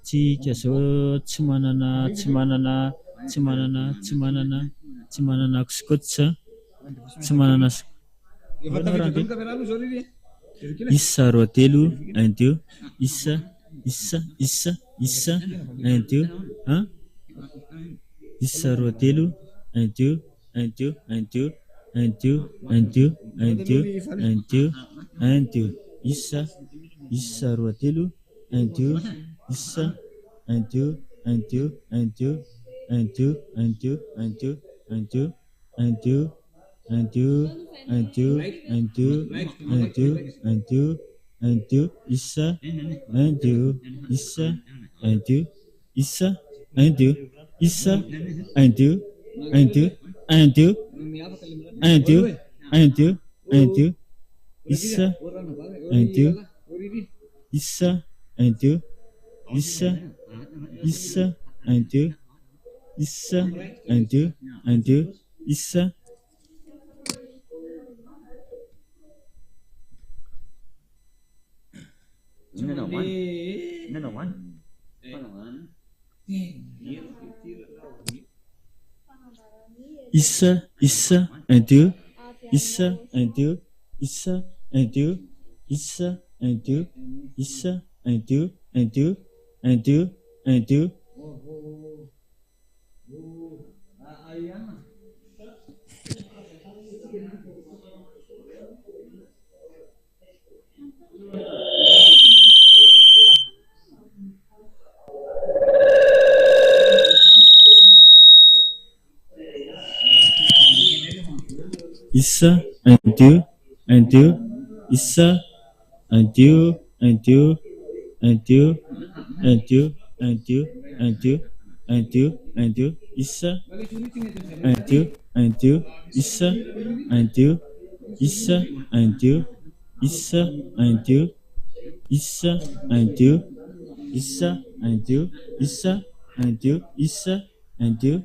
tsika zao tsy manana kosikotsa, tsy manana isa roa telo un deux isa un deux isa roa telo un deux un deux un deux un deux un deux un deux un deux un deux isa roa telo un deux isa un deux un deux un deux un deux un deux un deux un deux un deux un deux un deux un deux un deux un deux un deux isa un deux isa un deux isa un deux isa un deux un deux un deux un deux un deux un deux isa un deux isa un deux isa un deux un deux un deux isa isa un deux isa un deux isa un deux isa un deux isa un deux un deux un deux un deux isa un deux isa un deux un deux un deux un deux un deux un deux un deux un deux isa un deux un deux isa un deux isa un deux isa un deux isa un deux isa un deux isa un deux isa un deux